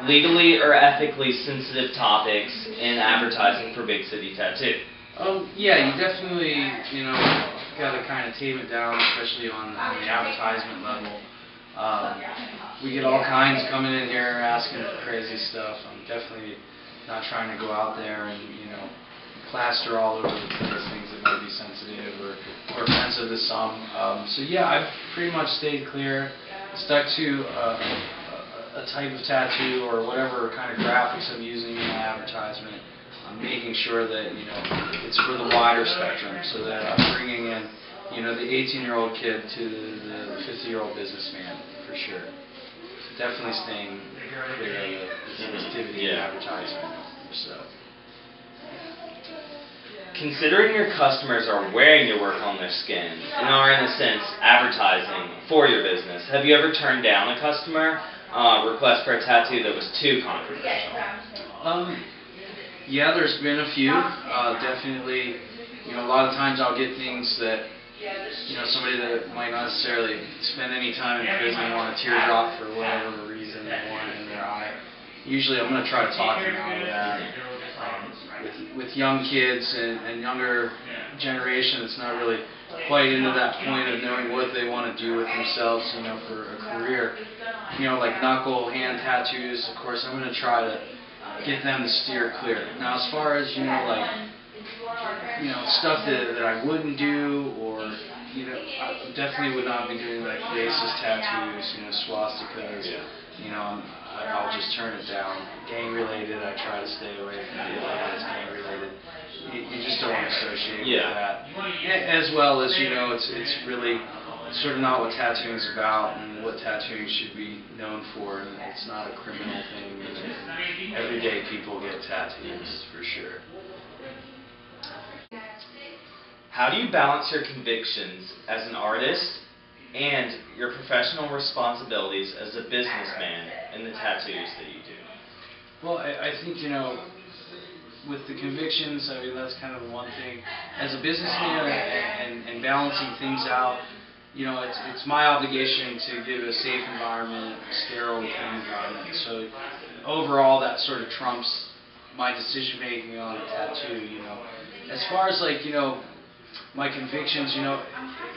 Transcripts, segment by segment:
legally or ethically sensitive topics in advertising for Big City Tattoo? Yeah, you definitely, got to kind of tame it down, especially on the advertisement level. We get all kinds coming in here asking for crazy stuff. I'm definitely not trying to go out there and, plaster all over the place things that might be sensitive or offensive to some. So yeah, I've pretty much stayed clear, stuck to a type of tattoo or whatever kind of graphics I'm using in my advertisement. I'm making sure that it's for the wider spectrum, so that I'm bringing in the 18-year-old kid to the 50-year-old businessman for sure. So definitely staying clear of the sensitivity in advertisement. So. Considering your customers are wearing your work on their skin and are, in a sense, advertising for your business, have you ever turned down a customer request for a tattoo that was too controversial? Yeah, there's been a few. Definitely, a lot of times I'll get things that, somebody that might not necessarily spend any time in prison want a teardrop for whatever reason they want in their eye. Usually I'm going to try to talk them out of that. With young kids and younger generation that's not really quite into that point of knowing what they want to do with themselves, for a career. Like knuckle, hand tattoos, of course, I'm going to try to get them to steer clear. Now, as far as, stuff that I wouldn't do, or, I definitely would not be doing like racist tattoos, swastikas, I'll just turn it down. Gang related, I try to stay away from anything that's gang related. You just don't want to associate with that. As well as, it's really sort of not what tattooing is about and what tattooing should be known for. And it's not a criminal thing. Everyday people get tattoos, for sure. How do you balance your convictions as an artist and your professional responsibilities as a businessman in the tattoos that you do? Well, I think, with the convictions, that's kind of the one thing. As a businessman and balancing things out, it's my obligation to give a safe environment, a sterile, clean environment. So overall, that sort of trumps my decision making on a tattoo. As far as my convictions,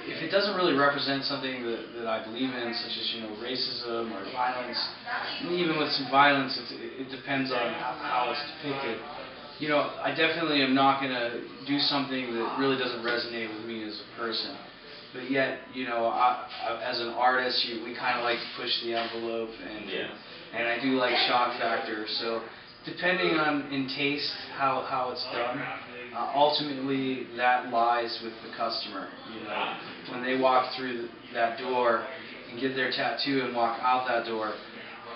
if it doesn't really represent something that I believe in, such as racism or violence, even with some violence, it depends on how it's depicted. I definitely am not going to do something that really doesn't resonate with me as a person. But yet, as an artist, we kind of like to push the envelope, and I do like shock factor. So, depending on in taste how it's done, ultimately that lies with the customer. When they walk through that door and get their tattoo and walk out that door,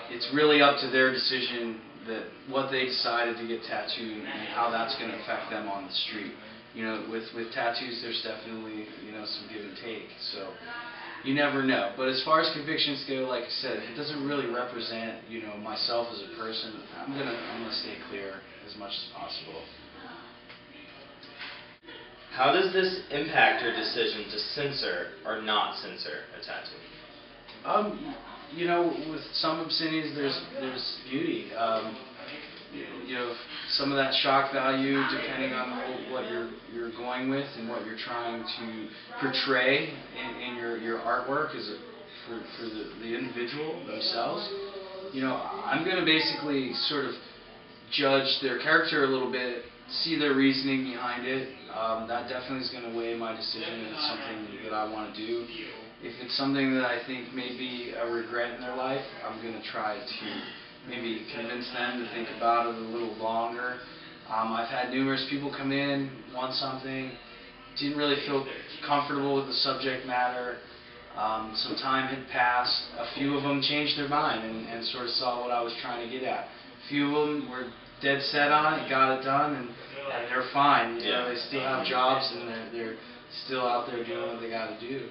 it's really up to their decision that what they decided to get tattooed and how that's going to affect them on the street. With tattoos, there's definitely, some give and take, so you never know. But as far as convictions go, like I said, if it doesn't really represent, myself as a person, I'm gonna stay clear as much as possible. How does this impact your decision to censor or not censor a tattoo? With some obscenities, there's beauty. Some of that shock value, depending on what you're going with and what you're trying to portray in your artwork, for the individual themselves. I'm going to basically sort of judge their character a little bit, see their reasoning behind it. That definitely is going to weigh my decision if it's something that I want to do. If it's something that I think may be a regret in their life, I'm going to try to maybe convince them to think about it a little longer. I've had numerous people come in, want something, didn't really feel comfortable with the subject matter. Some time had passed. A few of them changed their mind and sort of saw what I was trying to get at. A few of them were dead set on it, got it done, and they're fine. They still have jobs and they're still out there doing what they got to do.